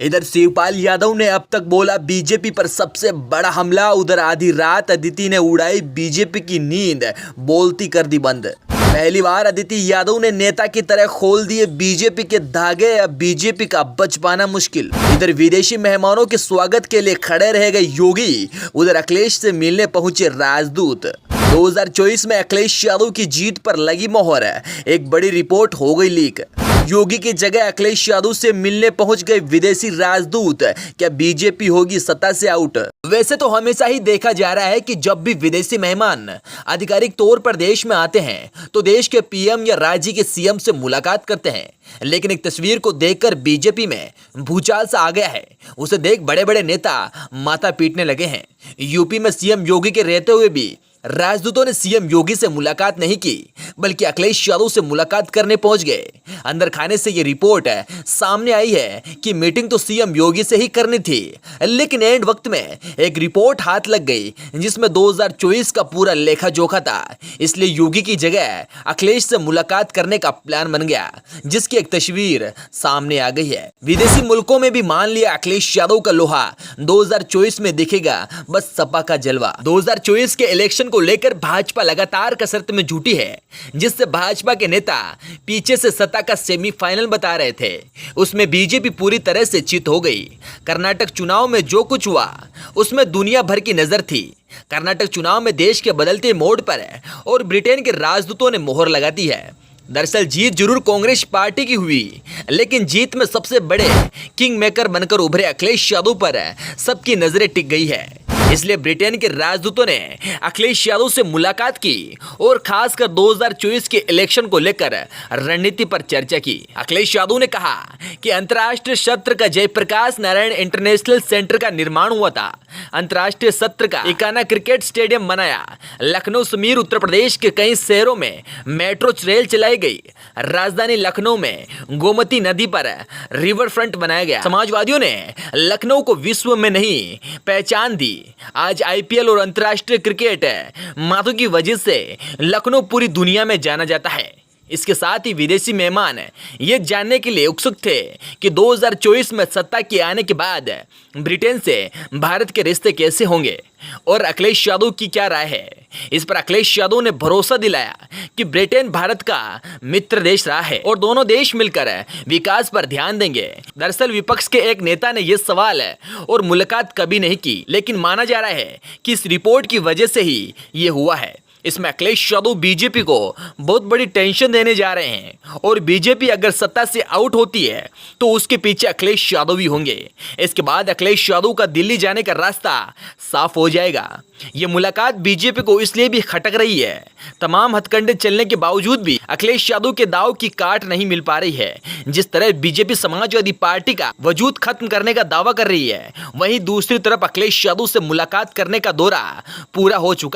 इधर शिवपाल यादव ने अब तक बोला बीजेपी पर सबसे बड़ा हमला। उधर आधी रात अदिति ने उड़ाई बीजेपी की नींद, बोलती कर दी बंद। पहली बार अदिति यादव ने नेता की तरह खोल दिए बीजेपी के धागे। अब बीजेपी का बच पाना मुश्किल। इधर विदेशी मेहमानों के स्वागत के लिए खड़े रह गए योगी। उधर अखिलेश से मिलने पहुंचे राजदूत। 2024 में अखिलेश यादव की जीत पर लगी मोहर। एक बड़ी रिपोर्ट हो गई लीक। योगी की जगह अखिलेश यादव से मिलने पहुंच गए विदेशी राजदूत। क्या बीजेपी होगी सत्ता से आउट? वैसे तो हमेशा ही देखा जा रहा है कि जब भी विदेशी मेहमान आधिकारिक तौर पर देश में आते हैं तो देश के पीएम या राज्य के सीएम से मुलाकात करते हैं। लेकिन एक तस्वीर को देखकर बीजेपी में भूचाल सा आ गया है। उसे देख बड़े बड़े नेता माथा पीटने लगे हैं। यूपी में सीएम योगी के रहते हुए भी राजदूतों ने सीएम योगी से मुलाकात नहीं की, बल्कि अखिलेश यादव से मुलाकात करने पहुंच गए। अंदर खाने से ये रिपोर्ट सामने आई है कि मीटिंग तो सीएम योगी से ही करनी थी, लेकिन एंड वक्त में एक रिपोर्ट हाथ लग गई जिसमें 2024 का पूरा लेखा जोखा था। इसलिए योगी की जगह अखिलेश से मुलाकात करने का प्लान बन गया, जिसकी एक तस्वीर सामने आ गई है। विदेशी मुल्कों में भी मान लिया अखिलेश यादव का लोहा 2024 में दिखेगा बस सपा का जलवा। 2024 के इलेक्शन को लेकर भाजपा लगातार कसरत में जुटी है, जिससे भाजपा के नेता पीछे से सत्ता का सेमीफाइनल बता रहे थे। उसमें बीजेपी पूरी तरह से चित हो गई। कर्नाटक चुनाव में जो कुछ हुआ उसमें दुनिया भर की नजर थी। कर्नाटक चुनाव में देश के बदलते मोड़ पर और ब्रिटेन के राजदूतों ने मोहर लगा दी है। दरअसल जीत जरूर कांग्रेस पार्टी की हुई, लेकिन जीत में सबसे बड़े किंग मेकर बनकर उभरे अखिलेश यादव पर सबकी नजरें टिक गई है। इसलिए ब्रिटेन के राजदूतों ने अखिलेश यादव से मुलाकात की और खासकर 2024 के इलेक्शन को लेकर रणनीति पर चर्चा की। अखिलेश यादव ने कहा कि अंतर्राष्ट्रीय सत्र का जयप्रकाश नारायण इंटरनेशनल सेंटर का निर्माण हुआ था। अंतर्राष्ट्रीय सत्र का इकाना क्रिकेट स्टेडियम बनाया। लखनऊ समेत उत्तर प्रदेश के कई शहरों में मेट्रो रेल चलाई गई। राजधानी लखनऊ में गोमती नदी पर रिवर फ्रंट बनाया गया। समाजवादियों ने लखनऊ को विश्व में नहीं पहचान दी। आज आईपीएल और अंतर्राष्ट्रीय क्रिकेट माथों की वजह से लखनऊ पूरी दुनिया में जाना जाता है। इसके साथ ही विदेशी मेहमान ये जानने के लिए उत्सुक थे कि 2024 में सत्ता के आने के बाद ब्रिटेन से भारत के रिश्ते कैसे होंगे और अखिलेश यादव की क्या राय है। इस पर अखिलेश यादव ने भरोसा दिलाया कि ब्रिटेन भारत का मित्र देश रहा है और दोनों देश मिलकर विकास पर ध्यान देंगे। दरअसल विपक्ष के एक नेता ने यह सवाल और मुलाकात कभी नहीं की, लेकिन माना जा रहा है कि इस रिपोर्ट की वजह से ही ये हुआ है। इसमें अखिलेश यादव बीजेपी को बहुत बड़ी टेंशन देने जा रहे हैं और बीजेपी अगर सत्ता से आउट होती है तो उसके पीछे अखिलेश यादव ही होंगे। इसके बाद अखिलेश यादव का दिल्ली जाने का रास्ता साफ हो जाएगा। ये मुलाकात बीजेपी को इसलिए भी खटक रही है, तमाम हथकंडे चलने के बावजूद भी अखिलेश यादव के दाव की काट नहीं मिल पा रही है। जिस तरह बीजेपी समाजवादी पार्टी का वजूद खत्म करने का दावा कर रही है, वहीं दूसरी तरफ अखिलेश यादव से मुलाकात करने का दौरा पूरा हो चुका है।